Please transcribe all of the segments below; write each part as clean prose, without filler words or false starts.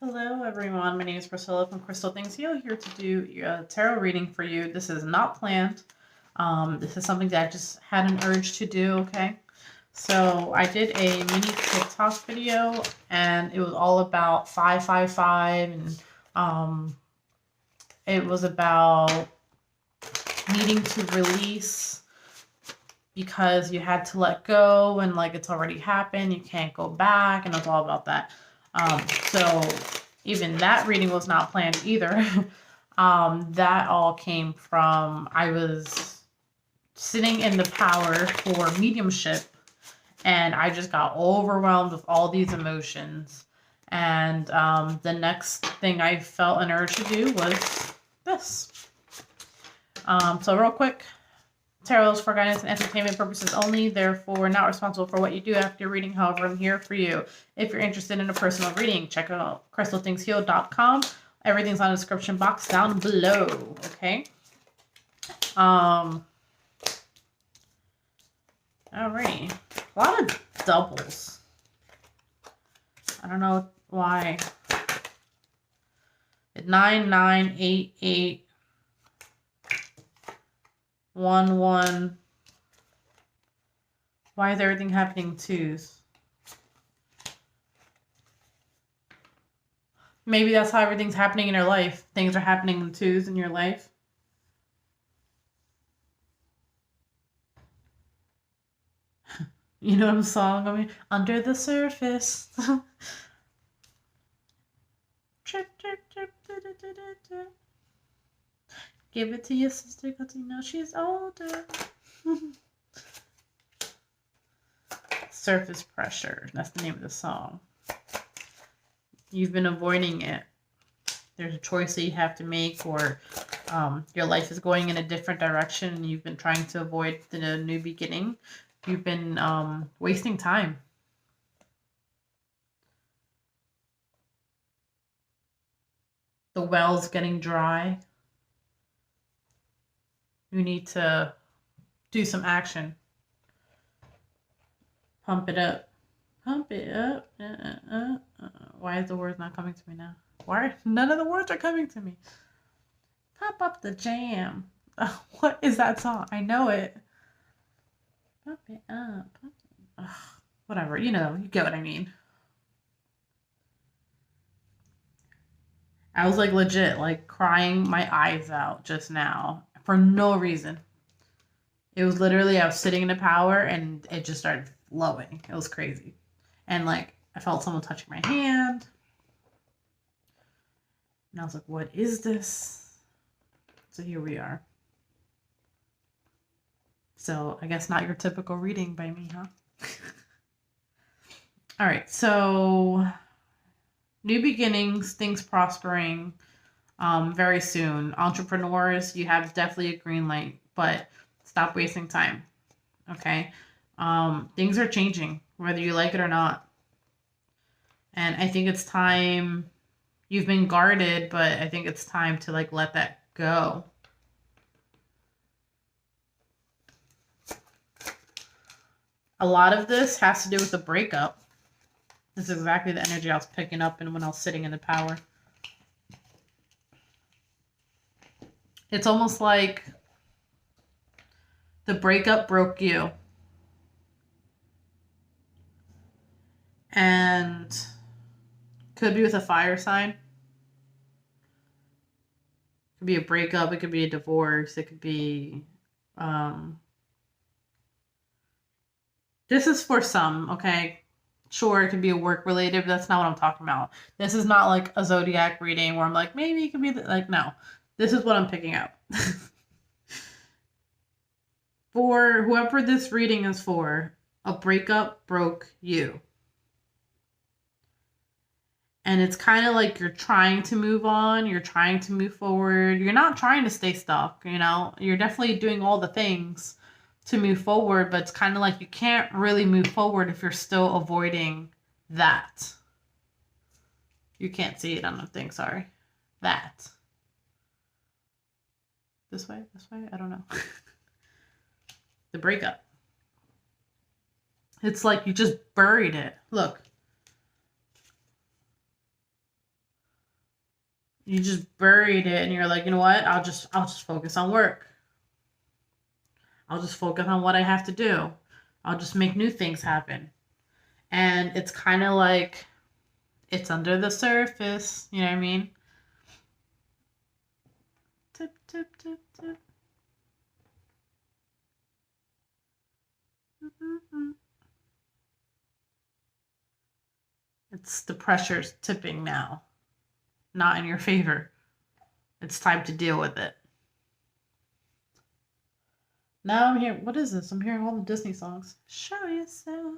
Hello, everyone. My name is Priscilla from Crystalthingsheal, here to do a tarot reading for you. This is not planned. This is something that I just had an urge to do, okay? So I did a mini TikTok video, and it was all about 555, and it was about needing to release because you had to let go, and like it's already happened, you can't go back, and it's all about that. So even that reading was not planned either. That all came from, I was sitting in the power for mediumship, and I just got overwhelmed with all these emotions. And the next thing I felt an urge to do was this. So real quick, tarot is for guidance and entertainment purposes only, therefore not responsible for what you do after your reading. However, I'm here for you. If you're interested in a personal reading, check out crystalthingsheal.com. Everything's on the description box down below, okay? Alrighty. A lot of doubles. I don't know why. 9988 1-1. Why is everything happening in twos? Maybe that's how everything's happening in your life. Things are happening in twos in your life. You know the song? I mean, under the surface. Trip, trip, trip, da, da, da, da, da. Give it to your sister because you know she's older. Surface pressure. That's the name of the song. You've been avoiding it. There's a choice that you have to make, or your life is going in a different direction and you've been trying to avoid the new beginning. You've been wasting time. The well's getting dry. You need to do some action. Pump it up. Pump it up. Why is the words not coming to me now? Why? None of the words are coming to me. Pump up the jam. What is that song? I know it. Pump it up. Pump it. Whatever. You know, you get what I mean. I was like legit, like crying my eyes out just now for no reason. It was literally, I was sitting in the power and it just started flowing. It was crazy. And like, I felt someone touching my hand. And I was like, what is this? So here we are. So I guess not your typical reading by me, huh? All right, so new beginnings, things prospering very soon. Entrepreneurs, you have definitely a green light, but stop wasting time, okay? Things are changing, whether you like it or not. And I think it's time. You've been guarded, but I think it's time to like let that go. A lot of this has to do with the breakup. This is exactly the energy I was picking up and when I was sitting in the power. It's almost like the breakup broke you. And could be with a fire sign. It could be a breakup. It could be a divorce. It could be... this is for some, okay? Sure, it could be a work related, but that's not what I'm talking about. This is not like a zodiac reading where I'm like, maybe it could be like, no. This is what I'm picking up. For whoever this reading is for, a breakup broke you. And it's kind of like you're trying to move on. You're trying to move forward. You're not trying to stay stuck, you know? You're definitely doing all the things to move forward, but it's kind of like you can't really move forward if you're still avoiding that. You can't see it on the thing, sorry. That. This way? I don't know. The breakup. It's like you just buried it. Look. You just buried it and you're like, you know what? I'll just focus on work. I'll just focus on what I have to do. I'll just make new things happen. And it's kind of like it's under the surface. You know what I mean? Tip, tip, tip, tip. It's the pressure's tipping now, not in your favor. It's time to deal with it. Now I'm here. What is this? I'm hearing all the Disney songs. Show yourself.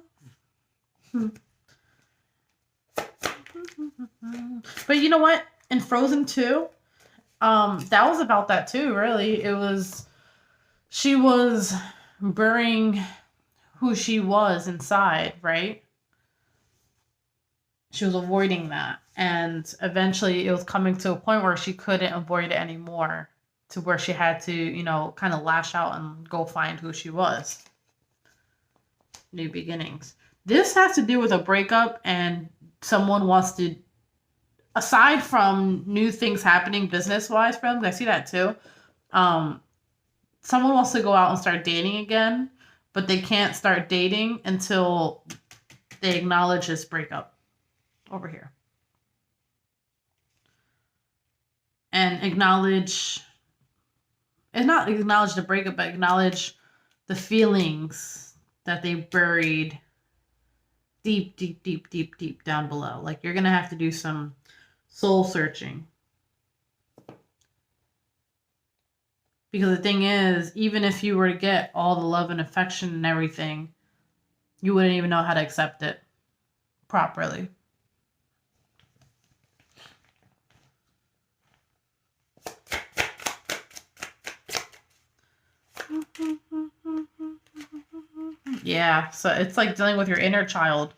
But you know what? In Frozen 2, that was about that too, really. She was burying who she was inside, right? She was avoiding that. And eventually it was coming to a point where she couldn't avoid it anymore, to where she had to, kind of lash out and go find who she was. New beginnings. This has to do with a breakup, and someone wants to, aside from new things happening business-wise for them, I see that too. Someone wants to go out and start dating again, but they can't start dating until they acknowledge this breakup over here. And acknowledge, and not acknowledge the breakup, but acknowledge the feelings that they buried deep, deep, deep, deep, deep down below. Like, you're going to have to do some soul searching. Because the thing is, even if you were to get all the love and affection and everything, you wouldn't even know how to accept it properly. Yeah, so it's like dealing with your inner child.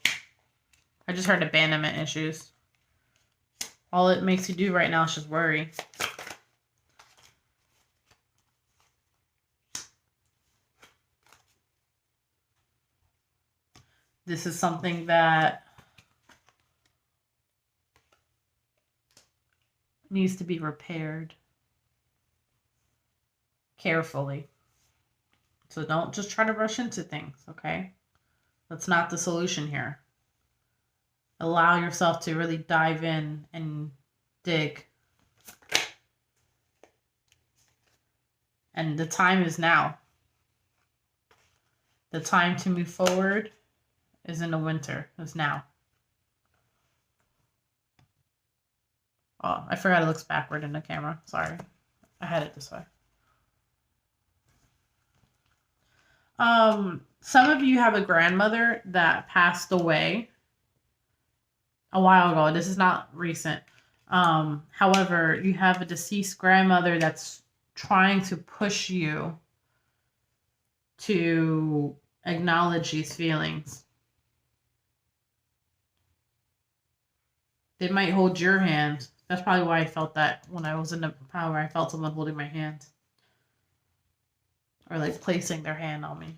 I just heard abandonment issues. All it makes you do right now is just worry. This is something that needs to be repaired carefully. So don't just try to rush into things, okay? That's not the solution here. Allow yourself to really dive in and dig. And the time is now. The time to move forward is in the winter. It's now. Oh, I forgot it looks backward in the camera. Sorry. I had it this way. Some of you have a grandmother that passed away a while ago. This is not recent. However, you have a deceased grandmother that's trying to push you to acknowledge these feelings. They might hold your hand. That's probably why I felt that when I was in the power. I felt someone holding my hand. Or like placing their hand on me.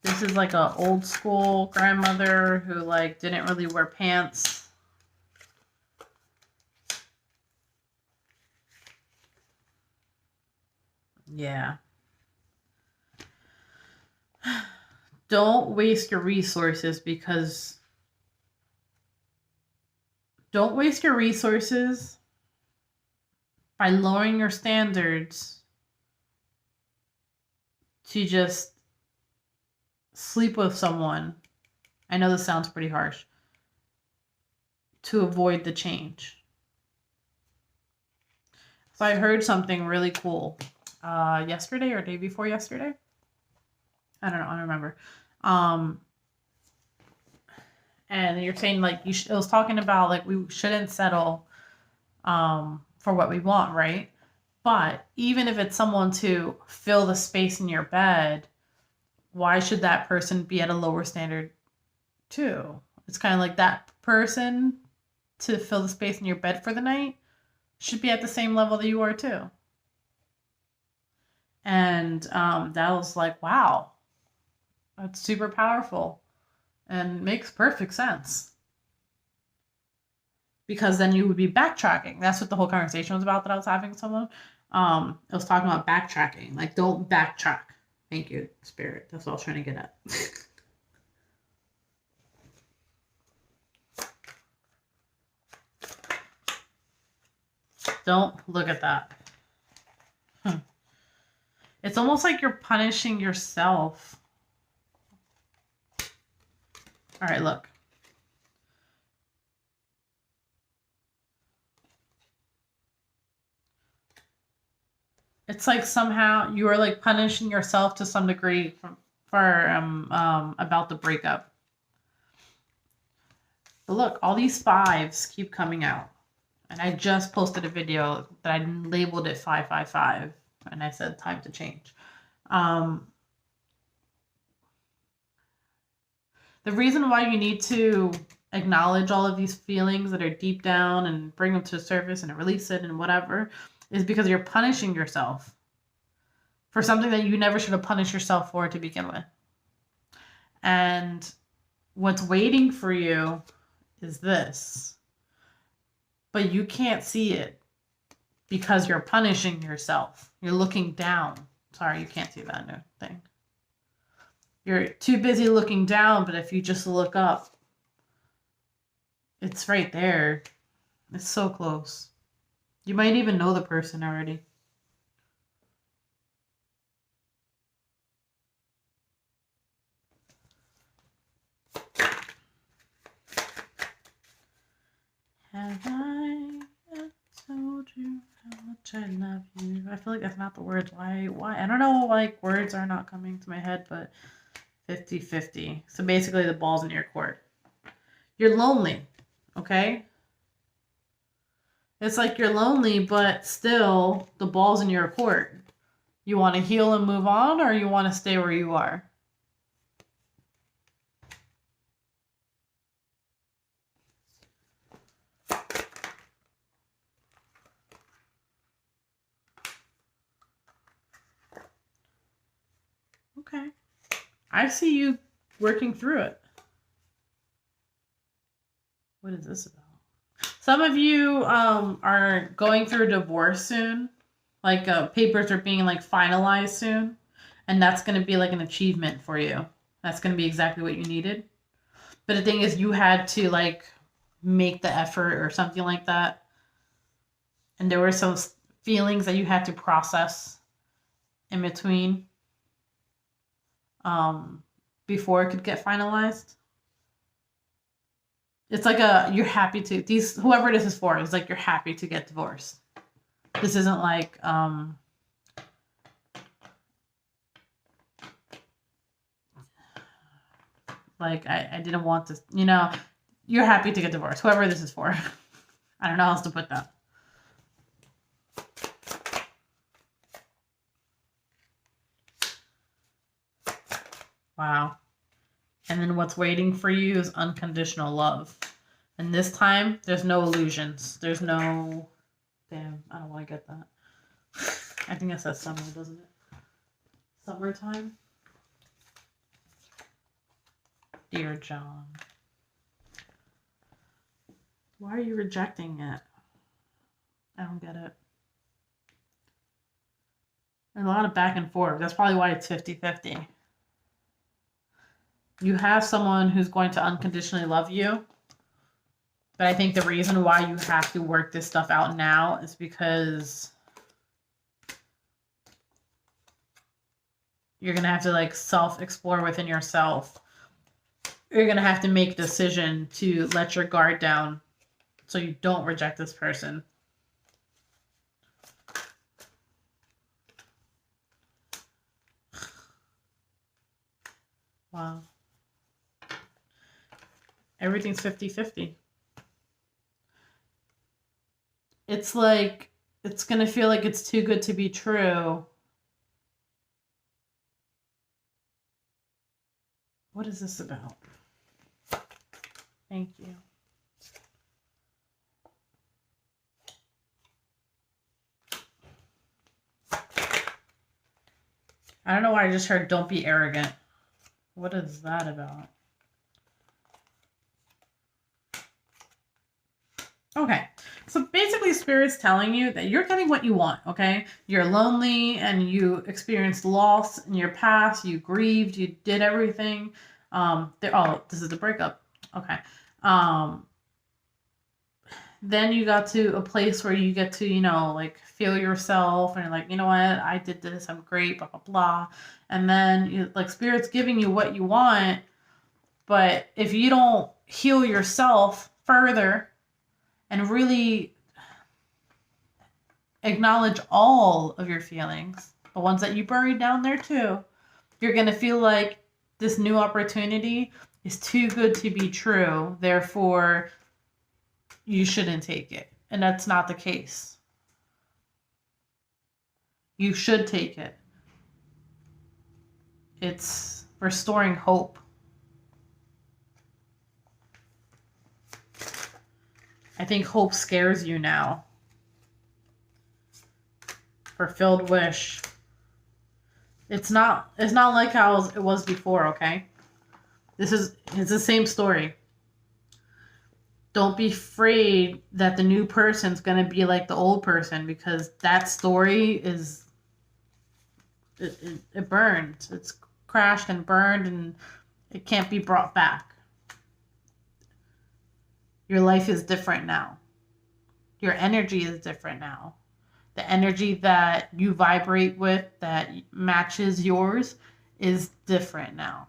This is like a old school grandmother who like didn't really wear pants. Yeah. Don't waste your resources by lowering your standards to just sleep with someone. I know this sounds pretty harsh. To avoid the change. So I heard something really cool yesterday or day before yesterday. I don't know. I don't remember. And you're saying like it was talking about like we shouldn't settle for what we want, right? But even if it's someone to fill the space in your bed, why should that person be at a lower standard too? It's kind of like that person to fill the space in your bed for the night should be at the same level that you are too. And that was like, wow. It's super powerful and makes perfect sense. Because then you would be backtracking. That's what the whole conversation was about that I was having with someone. It was talking about backtracking. Like, don't backtrack. Thank you, Spirit. That's what I was trying to get at. Don't look at that. It's almost like you're punishing yourself. All right, look. It's like somehow you are like punishing yourself to some degree for about the breakup. But look, all these fives keep coming out. And I just posted a video that I labeled it 555. And I said, time to change. The reason why you need to acknowledge all of these feelings that are deep down and bring them to the surface and release it and whatever is because you're punishing yourself for something that you never should have punished yourself for to begin with. And what's waiting for you is this. But you can't see it because you're punishing yourself. You're looking down. Sorry, you can't see that new thing. You're too busy looking down, but if you just look up, it's right there. It's so close. You might even know the person already. Have I told you how much I love you? I feel like that's not the words. Why? I don't know, like, words are not coming to my head, but 50-50. So basically the ball's in your court. You're lonely, okay? It's like you're lonely, but still the ball's in your court. You want to heal and move on, or you want to stay where you are? Okay. I see you working through it. What is this about? Some of you are going through a divorce soon. Like papers are being like finalized soon. And that's going to be like an achievement for you. That's going to be exactly what you needed. But the thing is, you had to like make the effort or something like that. And there were some feelings that you had to process in between before it could get finalized. It's like you're happy to, whoever this is for, it's like you're happy to get divorced. This isn't like, I didn't want this, you're happy to get divorced, whoever this is for. I don't know how else to put that. Wow. And then what's waiting for you is unconditional love. And this time, there's no illusions. There's no... Damn, I don't want to get that. I think it says summer, doesn't it? Summertime? Dear John. Why are you rejecting it? I don't get it. There's a lot of back and forth. That's probably why it's 50-50. You have someone who's going to unconditionally love you. But I think the reason why you have to work this stuff out now is because you're going to have to like self-explore within yourself. You're going to have to make a decision to let your guard down so you don't reject this person. Wow. Everything's 50-50. It's like, it's going to feel like it's too good to be true. What is this about? Thank you. I don't know why I just heard don't be arrogant. What is that about? Okay, so basically Spirit's telling you that you're getting what you want, okay? You're lonely and you experienced loss in your past. You grieved. You did everything. Oh, this is the breakup. Okay. Then you got to a place where you get to, you know, like feel yourself and you're like, you know what, I did this, I'm great, blah, blah, blah. And then you, like Spirit's giving you what you want, but if you don't heal yourself further and really acknowledge all of your feelings, the ones that you buried down there too, you're going to feel like this new opportunity is too good to be true. Therefore, you shouldn't take it. And that's not the case. You should take it. It's restoring hope. I think hope scares you now. Fulfilled wish. It's not like how it was before, okay? It's the same story. Don't be afraid that the new person's going to be like the old person, because that story is it burned. It's crashed and burned and it can't be brought back. Your life is different now. Your energy is different now. The energy that you vibrate with that matches yours is different now.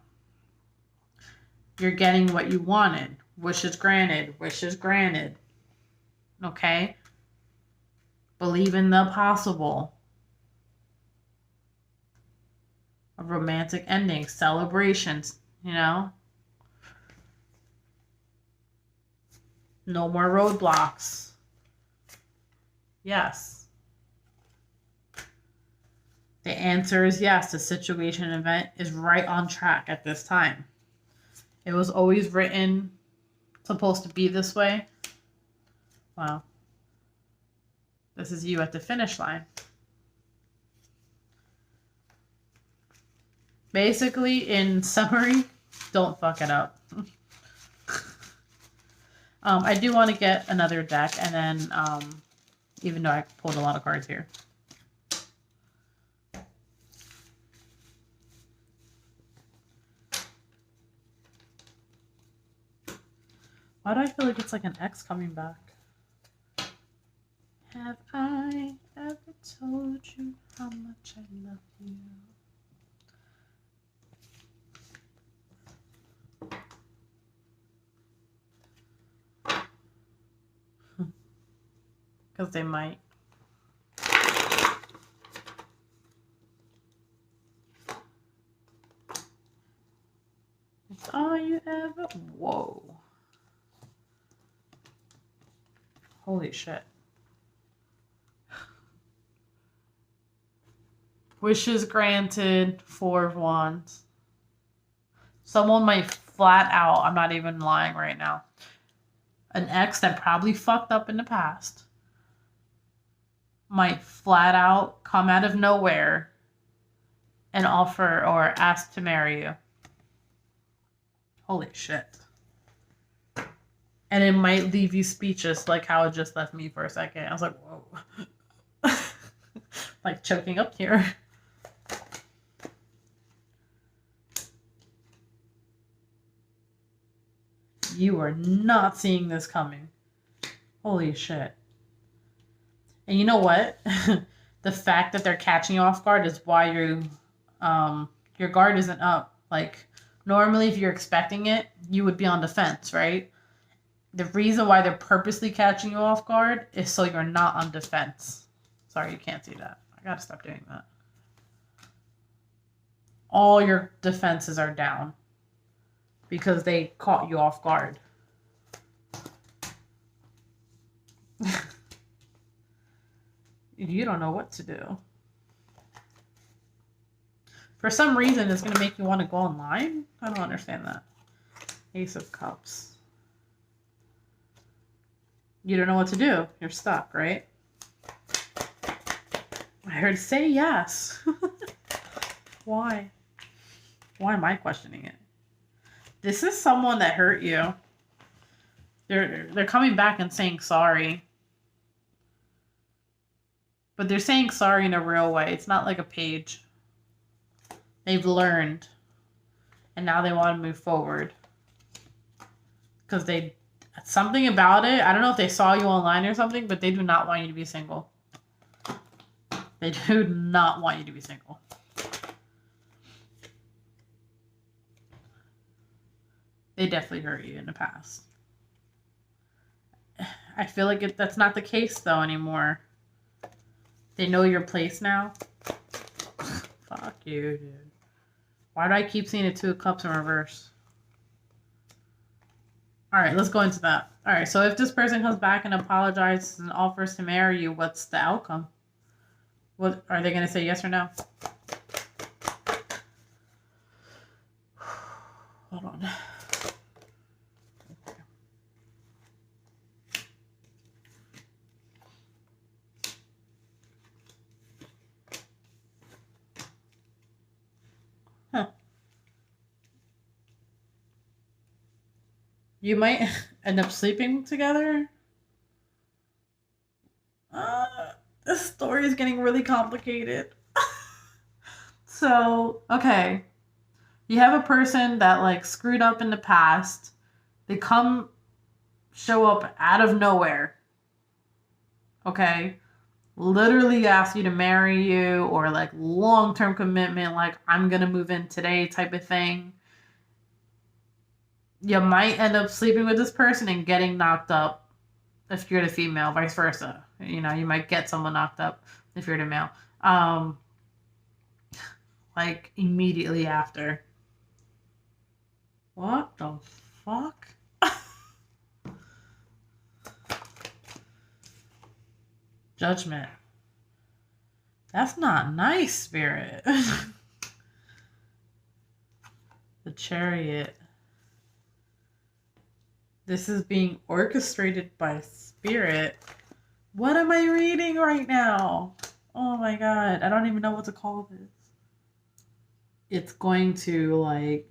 You're getting what you wanted. Wishes granted. Wishes granted. Okay? Believe in the possible. A romantic ending. Celebrations. You know? No more roadblocks. Yes. The answer is yes. The situation event is right on track at this time. It was always written, supposed to be this way. Wow. This is you at the finish line. Basically, in summary, don't fuck it up. I do want to get another deck, and then, even though I pulled a lot of cards here. Why do I feel like it's like an ex coming back? Have I ever told you how much I love you? Because they might. It's all you ever... Whoa. Holy shit. Wishes granted, 4 of Wands. Someone might flat out, I'm not even lying right now, an ex that probably fucked up in the past might flat out come out of nowhere and offer or ask to marry you. Holy shit. And it might leave you speechless, like how it just left me for a second. I was like, whoa. Like choking up here. You are not seeing this coming. Holy shit. And you know what? The fact that they're catching you off guard is why your guard isn't up. Like, normally if you're expecting it, you would be on defense, right? The reason why they're purposely catching you off guard is so you're not on defense. Sorry, you can't see that. I gotta stop doing that. All your defenses are down because they caught you off guard. You don't know what to do. For some reason, it's going to make you want to go online. I don't understand that. Ace of Cups. You don't know what to do. You're stuck, right? I heard say yes. Why? Why am I questioning it? This is someone that hurt you. They're coming back and saying sorry. But they're saying sorry in a real way. It's not like a page. They've learned. And now they want to move forward. Because something about it, I don't know if they saw you online or something, but they do not want you to be single. They do not want you to be single. They definitely hurt you in the past. I feel like that's not the case though anymore. They know your place now. Fuck you, dude. Why do I keep seeing the Two of Cups in reverse? Alright, let's go into that. Alright, so if this person comes back and apologizes and offers to marry you, what's the outcome? What are they going to say, yes or no? Hold on. Huh. You might end up sleeping together. This story is getting really complicated. So, okay. You have a person that like screwed up in the past. They show up out of nowhere. Okay? Literally ask you to marry you or like long-term commitment, like I'm gonna move in today type of thing. You might end up sleeping with this person and getting knocked up if you're the female, vice versa. You know, you might get someone knocked up if you're the male. Like immediately after. What the fuck? Judgment. That's not nice, Spirit. The Chariot. This is being orchestrated by Spirit. What am I reading right now? Oh my god. I don't even know what to call this. It's going to like...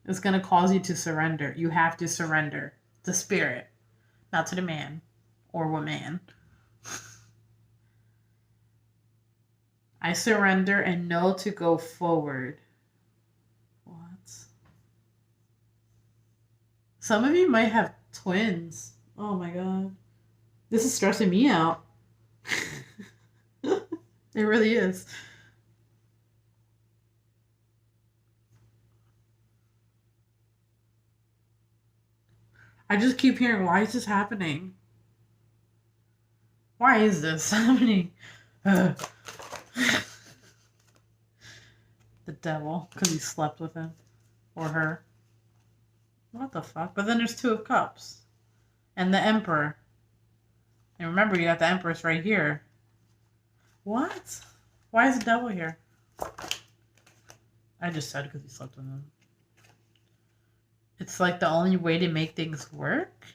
It's going to cause you to surrender. You have to surrender to Spirit. Not to the man or woman. I surrender and know to go forward. What? Some of you might have twins. Oh my god. This is stressing me out. It really is. I just keep hearing, why is this happening? Why is this happening? The devil, because he slept with him or her. What the fuck? But then there's Two of Cups and the Emperor. And remember, you got the Empress right here. What? Why is the devil here? I just said because he slept with him. It's like the only way to make things work?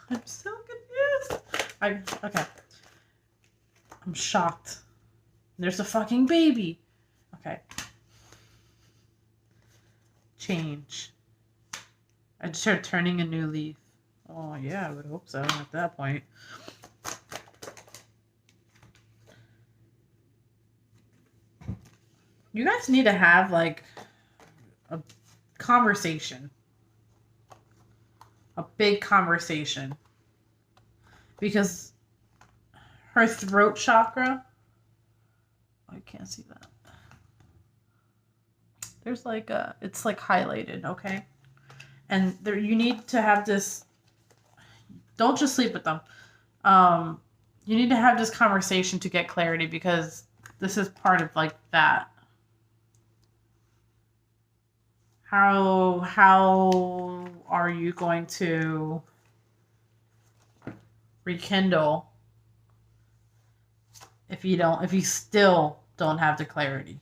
I'm so confused. Okay. I'm shocked. There's a fucking baby. Okay. Change. I just heard turning a new leaf. Oh, yeah, I would hope so at that point. You guys need to have, like, a conversation. A big conversation. Because her throat chakra... I can't see that. There's like a... It's like highlighted, okay? And there, you need to have this... Don't just sleep with them. You need to have this conversation to get clarity because this is part of like that. How are you going to rekindle if you still don't have the clarity?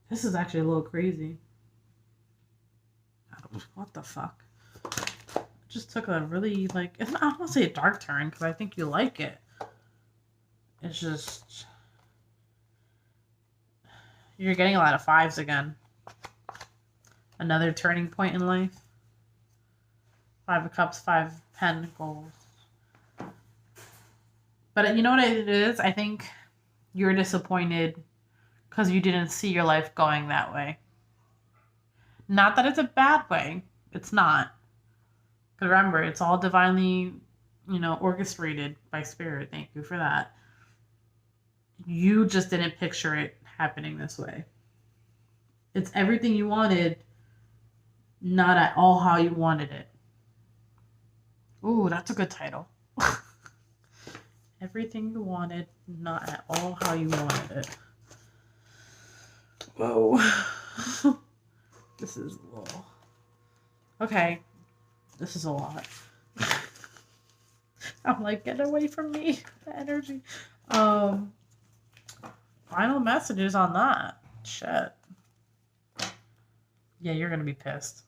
This is actually a little crazy. What the fuck? It just took a really, like, I don't want to say a dark turn because I think you like it. It's just... You're getting a lot of 5s again. Another turning point in life. 5 of Cups, 5 of Pentacles. But you know what it is? I think you're disappointed because you didn't see your life going that way. Not that it's a bad way. It's not. Because remember, it's all divinely, orchestrated by spirit. Thank you for that. You just didn't picture it happening this way. It's everything you wanted, not at all how you wanted it. Ooh, that's a good title. Everything you wanted, not at all how you wanted it. Whoa. This is a little... Okay. This is a lot. I'm like, get away from me. The energy. Final messages on that. Shit. Yeah, you're gonna be pissed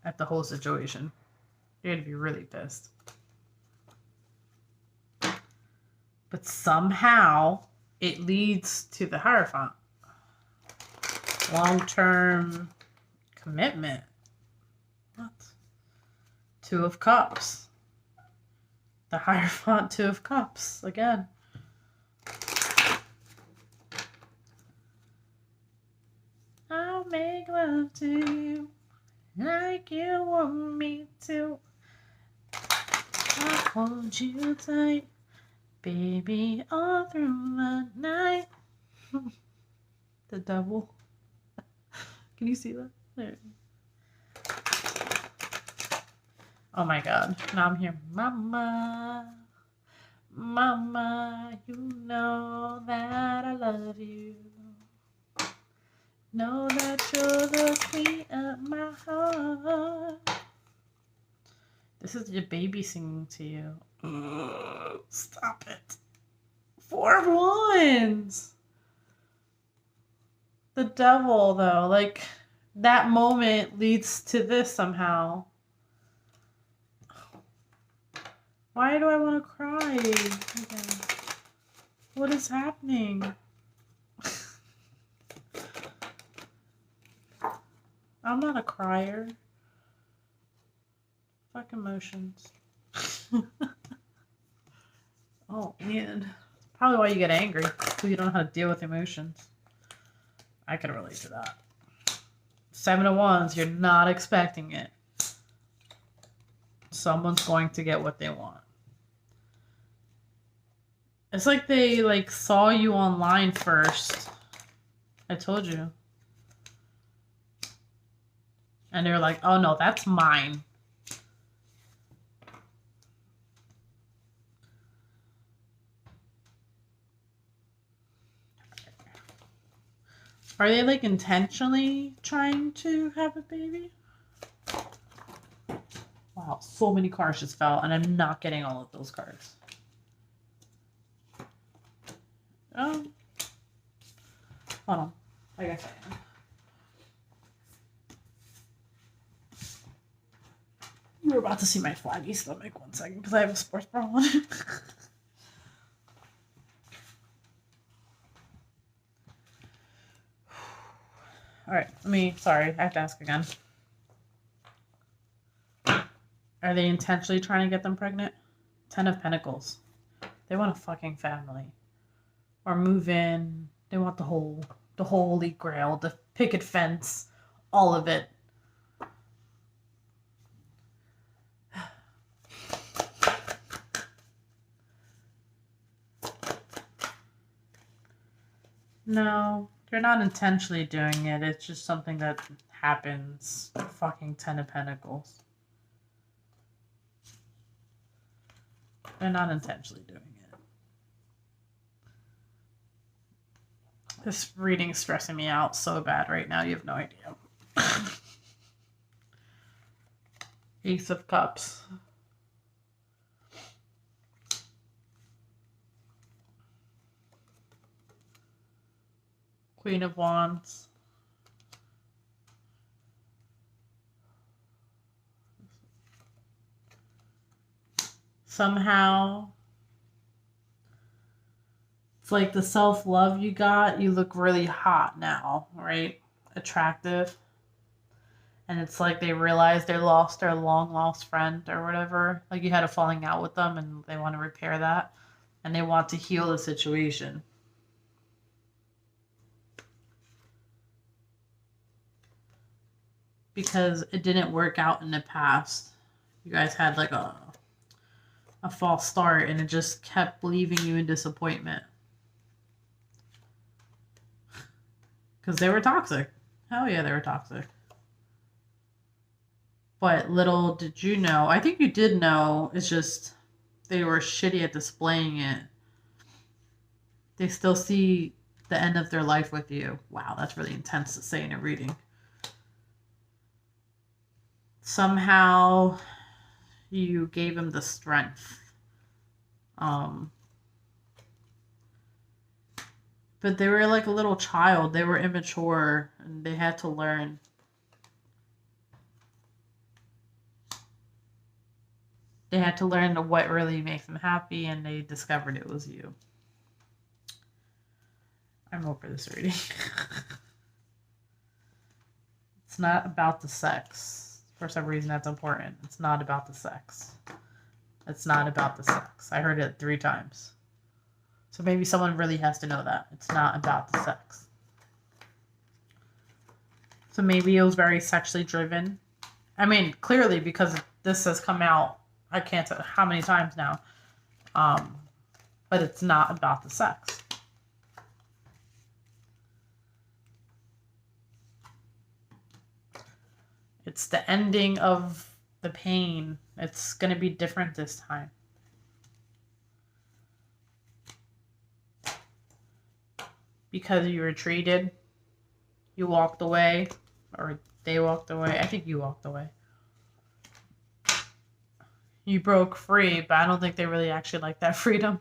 at the whole situation. You're gonna be really pissed. But somehow it leads to the Hierophant. Long-term commitment. What? 2 of Cups. The Hierophant 2 of Cups again. I'll make love to you like you want me to. I'll hold you tight, baby, all through the night. The devil. Can you see that? There. Oh my God. Now I'm here. Mama, mama, you know that I love you. Know that you're the queen of my heart. This is your baby singing to you. Ugh, stop it. 4 of Wands. The devil, though. Like, that moment leads to this somehow. Why do I want to cry again? What is happening? I'm not a crier. Fuck emotions. Oh, man. Probably why you get angry. Because you don't know how to deal with emotions. I can relate to that. 7 of Wands, you're not expecting it. Someone's going to get what they want. It's like they saw you online first. I told you. And they're like, oh no, that's mine. Are they intentionally trying to have a baby? Wow, so many cards just fell and I'm not getting all of those cards. Oh. Hold on. I guess I am. You were about to see my flaggy stomach. 1 second, because I have a sports bra on. Alright, sorry, I have to ask again. Are they intentionally trying to get them pregnant? 10 of Pentacles. They want a fucking family. Or move in. They want the holy grail, the picket fence, all of it. No, you're not intentionally doing it. It's just something that happens. Fucking 10 of Pentacles. They're not intentionally doing it. This reading's stressing me out so bad right now. You have no idea. Ace of Cups. Queen of Wands. Somehow It's like the self-love you got, you look really hot now, right? Attractive. And it's like they realize they lost their long lost friend or whatever. Like you had a falling out with them and they want to repair that. And they want to heal the situation. Because it didn't work out in the past. You guys had like a false start and it just kept leaving you in disappointment. Because they were toxic. Hell yeah, they were toxic. But little did you know, I think you did know, it's just they were shitty at displaying it. They still see the end of their life with you. Wow, that's really intense to say in a reading. Somehow you gave them the strength. But they were like a little child. They were immature and they had to learn. They had to learn what really makes them happy and they discovered it was you. I'm over this reading. It's not about the sex. For some reason that's important. It's not about the sex. It's not about the sex. I heard it 3 times. So maybe someone really has to know that. It's not about the sex. So maybe it was very sexually driven. I mean, clearly because this has come out, I can't tell how many times now. But it's not about the sex. It's the ending of the pain. It's going to be different this time. Because you retreated, you walked away, or they walked away. I think you walked away. You broke free, but I don't think they really actually like that freedom.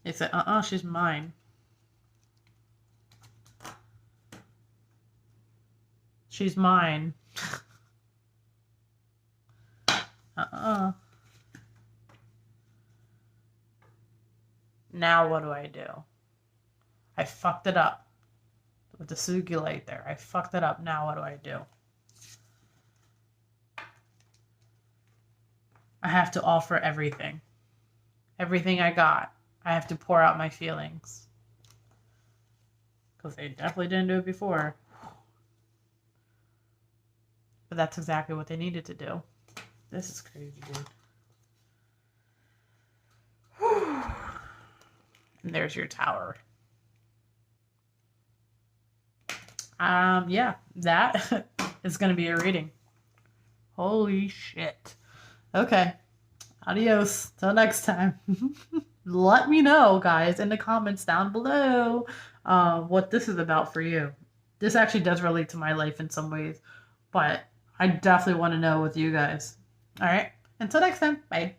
They said, she's mine. She's mine. Now what do I do? I fucked it up. With the Sugilite there. I fucked it up. Now what do I do? I have to offer everything. Everything I got. I have to pour out my feelings. Because they definitely didn't do it before. But that's exactly what they needed to do. This is crazy, dude. And there's your tower. Yeah, that is going to be a reading. Holy shit. Okay. Adios. Till next time. Let me know, guys, in the comments down below what this is about for you. This actually does relate to my life in some ways, but I definitely want to know with you guys. All right. Until next time. Bye.